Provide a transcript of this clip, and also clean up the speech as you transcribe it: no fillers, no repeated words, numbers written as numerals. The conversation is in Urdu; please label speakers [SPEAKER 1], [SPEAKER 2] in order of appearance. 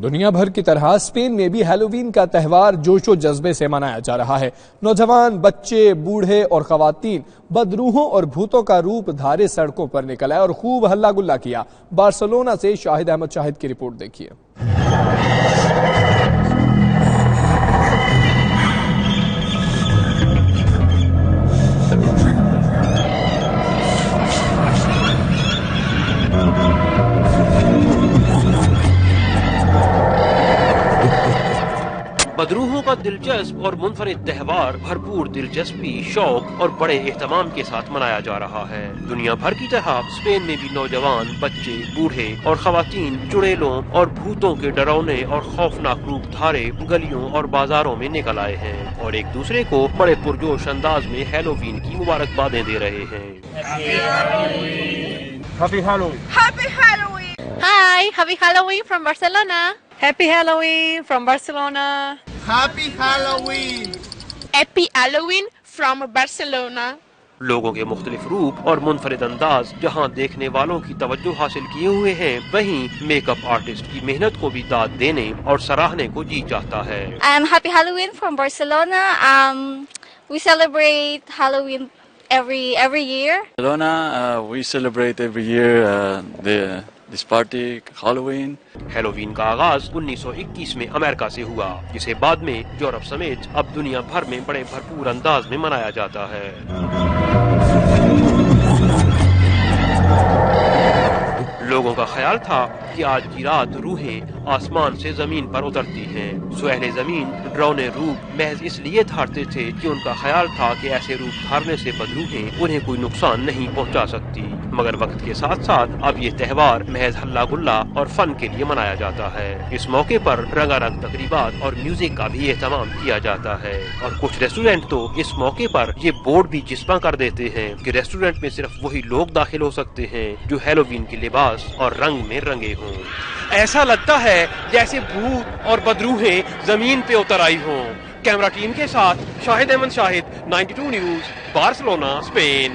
[SPEAKER 1] دنیا بھر کی طرح اسپین میں بھی ہیلووین کا تہوار جوش و جذبے سے منایا جا رہا ہے۔ نوجوان، بچے، بوڑھے اور خواتین بدروحوں اور بھوتوں کا روپ دھارے سڑکوں پر نکل آئے اور خوب ہلا گلا کیا۔ بارسلونا سے شاہد احمد شاہد کی رپورٹ دیکھیے۔
[SPEAKER 2] بدروحوں کا دلچسپ اور منفرد تہوار بھرپور دلچسپی، شوق اور بڑے اہتمام کے ساتھ منایا جا رہا ہے۔ دنیا بھر کی طرح اسپین میں بھی نوجوان، بچے، بوڑھے اور خواتین چڑیلوں اور بھوتوں کے ڈراؤنے اور خوفناک روپ دھارے گلیوں اور بازاروں میں نکل آئے ہیں اور ایک دوسرے کو بڑے پرجوش انداز میں ہیلووین کی مبارکبادیں دے رہے ہیں۔
[SPEAKER 3] Happy Halloween!
[SPEAKER 4] Happy Halloween!
[SPEAKER 5] Hi, happy Halloween from Barcelona.
[SPEAKER 6] Happy Halloween from Barcelona.
[SPEAKER 4] Happy Halloween!
[SPEAKER 5] Happy Halloween from Barcelona.
[SPEAKER 2] لوگوں کے مختلف روپ اور منفرد انداز جہاں دیکھنے والوں کی توجہ حاصل کیے ہوئے ہیں، وہیں میک اپ آرٹسٹ کی محنت کو بھی داد دینے اور سراہنے کو جی چاہتا ہے۔
[SPEAKER 7] Happy Halloween from Barcelona. We celebrate Halloween every year.
[SPEAKER 8] Barcelona, we celebrate every year this party, Halloween.
[SPEAKER 2] Halloween کا آغاز 1921 میں امریکہ سے ہوا، جسے بعد میں یورپ سمیت اب دنیا بھر میں بڑے بھرپور انداز میں منایا جاتا ہے۔ لوگوں کا خیال تھا کہ آج کی رات روحیں آسمان سے زمین پر اترتی ہیں۔ سو اہل زمین ڈراؤنے روپ محض اس لیے دھارتے تھے کہ ان کا خیال تھا کہ ایسے روپ دھارنے سے بدروحیں انہیں کوئی نقصان نہیں پہنچا سکتی، مگر وقت کے ساتھ ساتھ اب یہ تہوار محض ہلا گلا اور فن کے لیے منایا جاتا ہے۔ اس موقع پر رنگا رنگ تقریبات اور میوزک کا بھی اہتمام کیا جاتا ہے اور کچھ ریسٹورینٹ تو اس موقع پر یہ بورڈ بھی چسپاں کر دیتے ہیں کہ ریسٹورینٹ میں صرف وہی لوگ داخل ہو سکتے ہیں جو ہیلووین کے لباس اور رنگ میں رنگے ہوں۔ ایسا لگتا ہے جیسے بھوت اور بدروحیں زمین پہ اتر آئی ہوں۔ کیمرہ ٹیم کے ساتھ شاہد احمد شاہد، 92 نیوز، بارسلونا، اسپین۔